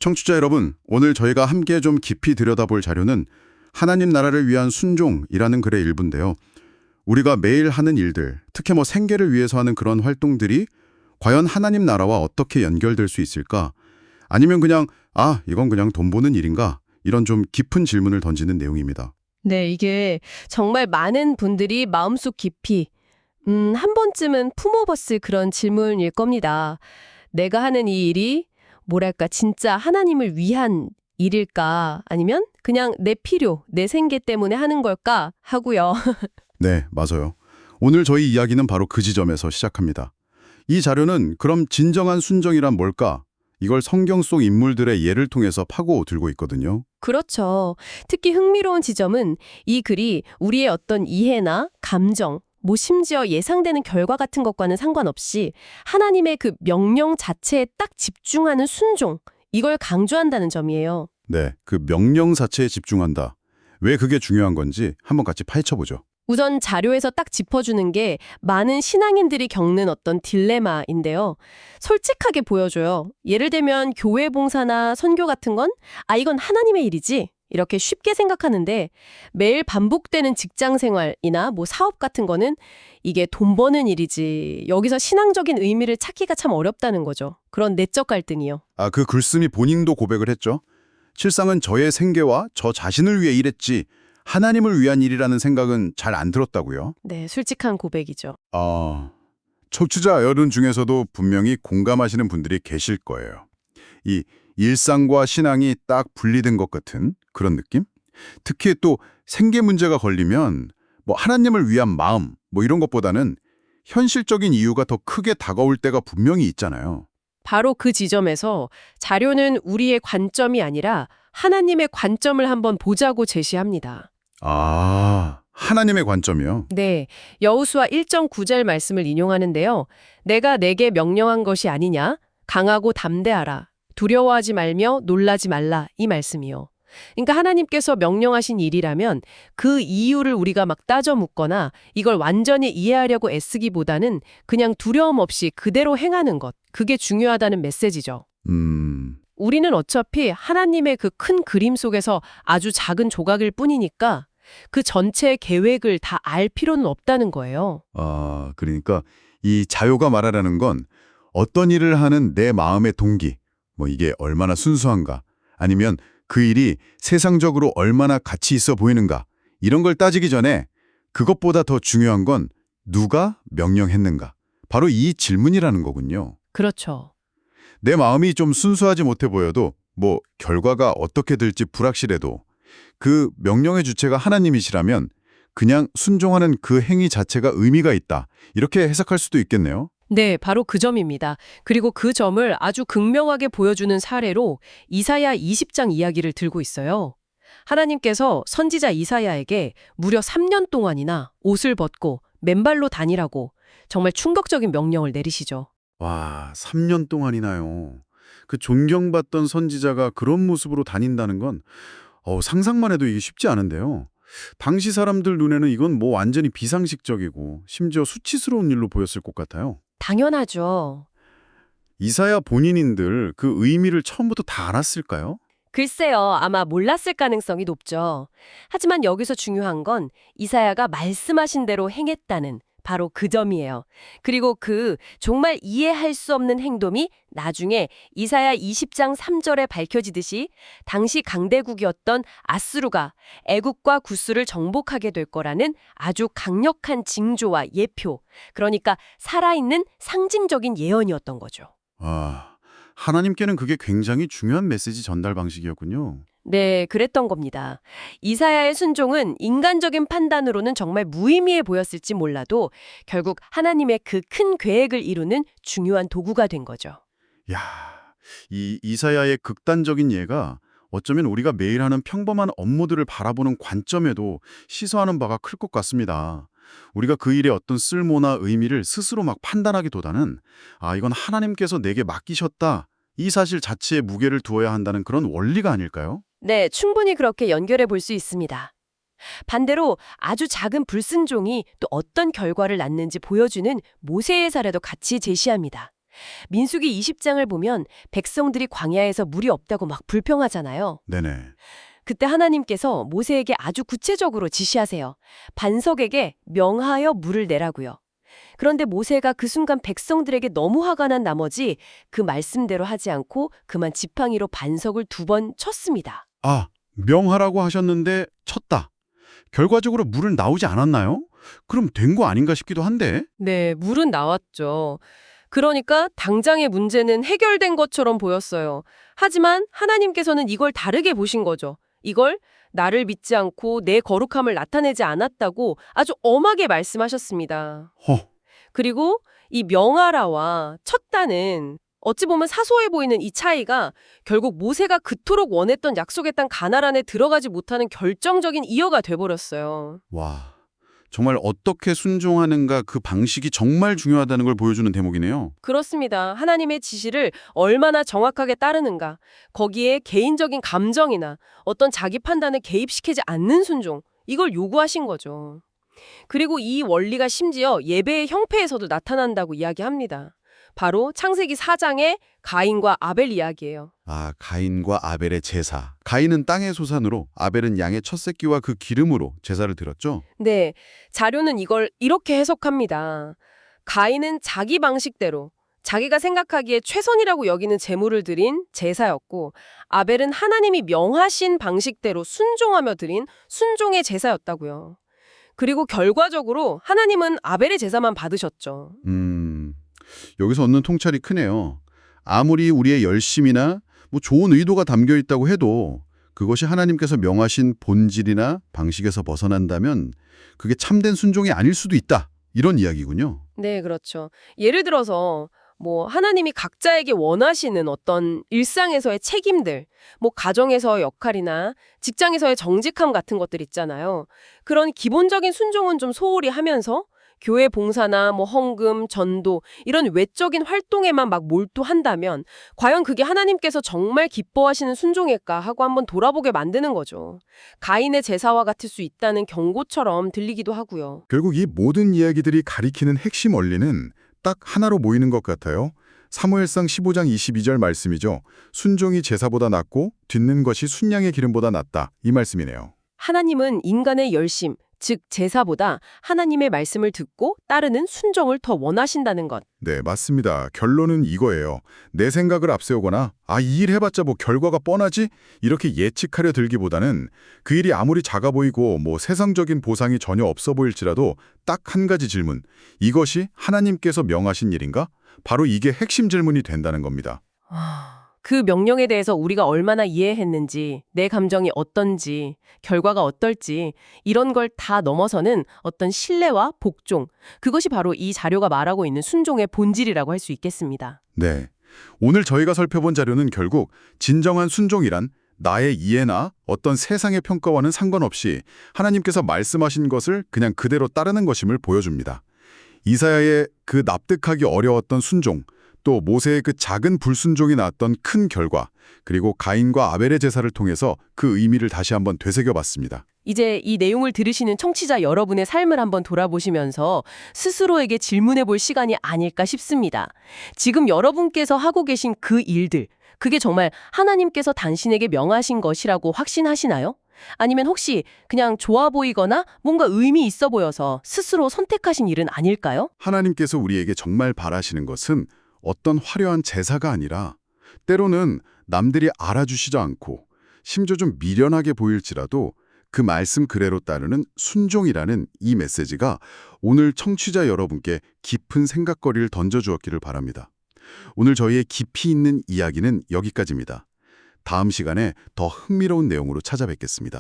청취자 여러분, 오늘 저희가 함께 좀 깊이 들여다볼 자료는 하나님 나라를 위한 순종이라는 글의 일부인데요. 우리가 매일 하는 일들, 특히 생계를 위해서 하는 그런 활동들이 과연 하나님 나라와 어떻게 연결될 수 있을까? 아니면 그냥 이건 그냥 돈 버는 일인가? 이런 좀 깊은 질문을 던지는 내용입니다. 네, 이게 정말 많은 분들이 마음속 깊이 한 번쯤은 품어봤을 그런 질문일 겁니다. 내가 하는 이 일이 뭐랄까 진짜 하나님을 위한 일일까? 아니면 그냥 내 필요, 내 생계 때문에 하는 걸까? 하고요. 네, 맞아요. 오늘 저희 이야기는 바로 그 지점에서 시작합니다. 이 자료는 그럼 진정한 순종이란 뭘까? 이걸 성경 속 인물들의 예를 통해서 파고 들고 있거든요. 그렇죠. 특히 흥미로운 지점은 이 글이 우리의 어떤 이해나 감정, 심지어 예상되는 결과 같은 것과는 상관없이 하나님의 그 명령 자체에 딱 집중하는 순종, 이걸 강조한다는 점이에요. 네, 그 명령 자체에 집중한다. 왜 그게 중요한 건지 한번 같이 파헤쳐보죠. 우선 자료에서 딱 짚어주는 게 많은 신앙인들이 겪는 어떤 딜레마인데요. 솔직하게 보여줘요. 예를 들면 교회 봉사나 선교 같은 건 이건 하나님의 일이지. 이렇게 쉽게 생각하는데 매일 반복되는 직장 생활이나 사업 같은 거는 이게 돈 버는 일이지. 여기서 신앙적인 의미를 찾기가 참 어렵다는 거죠. 그런 내적 갈등이요. 그 글쓴이 본인도 고백을 했죠. 실상은 저의 생계와 저 자신을 위해 일했지 하나님을 위한 일이라는 생각은 잘 안 들었다고요. 네, 솔직한 고백이죠. 청취자 여러분 중에서도 분명히 공감하시는 분들이 계실 거예요. 이 일상과 신앙이 딱 분리된 것 같은 그런 느낌? 특히 또 생계 문제가 걸리면 하나님을 위한 마음 이런 것보다는 현실적인 이유가 더 크게 다가올 때가 분명히 있잖아요. 바로 그 지점에서 자료는 우리의 관점이 아니라 하나님의 관점을 한번 보자고 제시합니다. 하나님의 관점이요? 네, 여호수아 1.9절 말씀을 인용하는데요. 내가 내게 명령한 것이 아니냐? 강하고 담대하라. 두려워하지 말며 놀라지 말라. 이 말씀이요. 그러니까 하나님께서 명령하신 일이라면 그 이유를 우리가 따져 묻거나 이걸 완전히 이해하려고 애쓰기보다는 그냥 두려움 없이 그대로 행하는 것. 그게 중요하다는 메시지죠. 우리는 어차피 하나님의 그 큰 그림 속에서 아주 작은 조각일 뿐이니까 그 전체 계획을 다 알 필요는 없다는 거예요. 그러니까 이 자요가 말하라는 건 어떤 일을 하는 내 마음의 동기, 이게 얼마나 순수한가, 아니면 그 일이 세상적으로 얼마나 가치 있어 보이는가, 이런 걸 따지기 전에 그것보다 더 중요한 건 누가 명령했는가. 바로 이 질문이라는 거군요. 그렇죠. 내 마음이 좀 순수하지 못해 보여도 결과가 어떻게 될지 불확실해도 그 명령의 주체가 하나님이시라면 그냥 순종하는 그 행위 자체가 의미가 있다. 이렇게 해석할 수도 있겠네요. 네, 바로 그 점입니다. 그리고 그 점을 아주 극명하게 보여주는 사례로 이사야 20장 이야기를 들고 있어요. 하나님께서 선지자 이사야에게 무려 3년 동안이나 옷을 벗고 맨발로 다니라고 정말 충격적인 명령을 내리시죠. 와, 3년 동안이나요. 그 존경받던 선지자가 그런 모습으로 다닌다는 건 상상만 해도 이게 쉽지 않은데요. 당시 사람들 눈에는 이건 완전히 비상식적이고 심지어 수치스러운 일로 보였을 것 같아요. 당연하죠. 이사야 본인인들 그 의미를 처음부터 다 알았을까요? 글쎄요, 아마 몰랐을 가능성이 높죠. 하지만 여기서 중요한 건 이사야가 말씀하신 대로 행했다는 바로 그 점이에요. 그리고 그 정말 이해할 수 없는 행동이 나중에 이사야 20장 3절에 밝혀지듯이 당시 강대국이었던 아수르가 애국과 구스를 정복하게 될 거라는 아주 강력한 징조와 예표, 그러니까 살아있는 상징적인 예언이었던 거죠. 하나님께는 그게 굉장히 중요한 메시지 전달 방식이었군요. 네, 그랬던 겁니다. 이사야의 순종은 인간적인 판단으로는 정말 무의미해 보였을지 몰라도 결국 하나님의 그 큰 계획을 이루는 중요한 도구가 된 거죠. 야, 이 이사야의 극단적인 예가 어쩌면 우리가 매일 하는 평범한 업무들을 바라보는 관점에도 시사하는 바가 클 것 같습니다. 우리가 그 일의 어떤 쓸모나 의미를 스스로 판단하기보다는 이건 하나님께서 내게 맡기셨다. 이 사실 자체에 무게를 두어야 한다는 그런 원리가 아닐까요? 네, 충분히 그렇게 연결해 볼 수 있습니다. 반대로 아주 작은 불순종이 또 어떤 결과를 낳는지 보여주는 모세의 사례도 같이 제시합니다. 민수기 20장을 보면 백성들이 광야에서 물이 없다고 막 불평하잖아요. 네네. 그때 하나님께서 모세에게 아주 구체적으로 지시하세요. 반석에게 명하여 물을 내라고요. 그런데 모세가 그 순간 백성들에게 너무 화가 난 나머지 그 말씀대로 하지 않고 그만 지팡이로 반석을 2번 쳤습니다. 아, 명하라고 하셨는데 쳤다. 결과적으로 물은 나오지 않았나요? 그럼 된 거 아닌가 싶기도 한데. 네, 물은 나왔죠. 그러니까 당장의 문제는 해결된 것처럼 보였어요. 하지만 하나님께서는 이걸 다르게 보신 거죠. 이걸 나를 믿지 않고 내 거룩함을 나타내지 않았다고 아주 엄하게 말씀하셨습니다. 허, 그리고 이 명하라와 쳤다는 어찌 보면 사소해 보이는 이 차이가 결국 모세가 그토록 원했던 약속의 땅 가나안 안에 들어가지 못하는 결정적인 이유가 돼버렸어요. 와. 정말 어떻게 순종하는가 그 방식이 정말 중요하다는 걸 보여주는 대목이네요. 그렇습니다. 하나님의 지시를 얼마나 정확하게 따르는가. 거기에 개인적인 감정이나 어떤 자기 판단을 개입시키지 않는 순종. 이걸 요구하신 거죠. 그리고 이 원리가 심지어 예배의 형태에서도 나타난다고 이야기합니다. 바로 창세기 4장의 가인과 아벨 이야기예요. 아, 가인과 아벨의 제사. 가인은 땅의 소산으로, 아벨은 양의 첫 새끼와 그 기름으로 제사를 드렸죠? 네, 자료는 이걸 이렇게 해석합니다. 가인은 자기 방식대로 자기가 생각하기에 최선이라고 여기는 제물을 드린 제사였고 아벨은 하나님이 명하신 방식대로 순종하며 드린 순종의 제사였다고요. 그리고 결과적으로 하나님은 아벨의 제사만 받으셨죠. 여기서 얻는 통찰이 크네요. 아무리 우리의 열심이나 좋은 의도가 담겨 있다고 해도 그것이 하나님께서 명하신 본질이나 방식에서 벗어난다면 그게 참된 순종이 아닐 수도 있다. 이런 이야기군요. 네, 그렇죠. 예를 들어서 하나님이 각자에게 원하시는 어떤 일상에서의 책임들, 가정에서의 역할이나 직장에서의 정직함 같은 것들 있잖아요. 그런 기본적인 순종은 좀 소홀히 하면서 교회 봉사나 헌금, 전도 이런 외적인 활동에만 막 몰두한다면 과연 그게 하나님께서 정말 기뻐하시는 순종일까 하고 한번 돌아보게 만드는 거죠. 가인의 제사와 같을 수 있다는 경고처럼 들리기도 하고요. 결국 이 모든 이야기들이 가리키는 핵심 원리는 딱 하나로 모이는 것 같아요. 사무엘상 15장 22절 말씀이죠. 순종이 제사보다 낫고 뒤는 것이 순양의 기름보다 낫다. 이 말씀이네요. 하나님은 인간의 열심, 즉 제사보다 하나님의 말씀을 듣고 따르는 순종을 더 원하신다는 것. 네, 맞습니다. 결론은 이거예요. 내 생각을 앞세우거나 이 일 해봤자 결과가 뻔하지? 이렇게 예측하려 들기보다는 그 일이 아무리 작아 보이고 세상적인 보상이 전혀 없어 보일지라도 딱 한 가지 질문. 이것이 하나님께서 명하신 일인가? 바로 이게 핵심 질문이 된다는 겁니다. 그 명령에 대해서 우리가 얼마나 이해했는지, 내 감정이 어떤지, 결과가 어떨지 이런 걸 다 넘어서는 어떤 신뢰와 복종, 그것이 바로 이 자료가 말하고 있는 순종의 본질이라고 할 수 있겠습니다. 네. 오늘 저희가 살펴본 자료는 결국 진정한 순종이란 나의 이해나 어떤 세상의 평가와는 상관없이 하나님께서 말씀하신 것을 그냥 그대로 따르는 것임을 보여줍니다. 이사야의 그 납득하기 어려웠던 순종, 또 모세의 그 작은 불순종이 낳았던 큰 결과, 그리고 가인과 아벨의 제사를 통해서 그 의미를 다시 한번 되새겨봤습니다. 이제 이 내용을 들으시는 청취자 여러분의 삶을 한번 돌아보시면서 스스로에게 질문해 볼 시간이 아닐까 싶습니다. 지금 여러분께서 하고 계신 그 일들, 그게 정말 하나님께서 당신에게 명하신 것이라고 확신하시나요? 아니면 혹시 그냥 좋아 보이거나 뭔가 의미 있어 보여서 스스로 선택하신 일은 아닐까요? 하나님께서 우리에게 정말 바라시는 것은 어떤 화려한 제사가 아니라 때로는 남들이 알아주시지 않고 심지어 좀 미련하게 보일지라도 그 말씀 그대로 따르는 순종이라는 이 메시지가 오늘 청취자 여러분께 깊은 생각거리를 던져주었기를 바랍니다. 오늘 저희의 깊이 있는 이야기는 여기까지입니다. 다음 시간에 더 흥미로운 내용으로 찾아뵙겠습니다.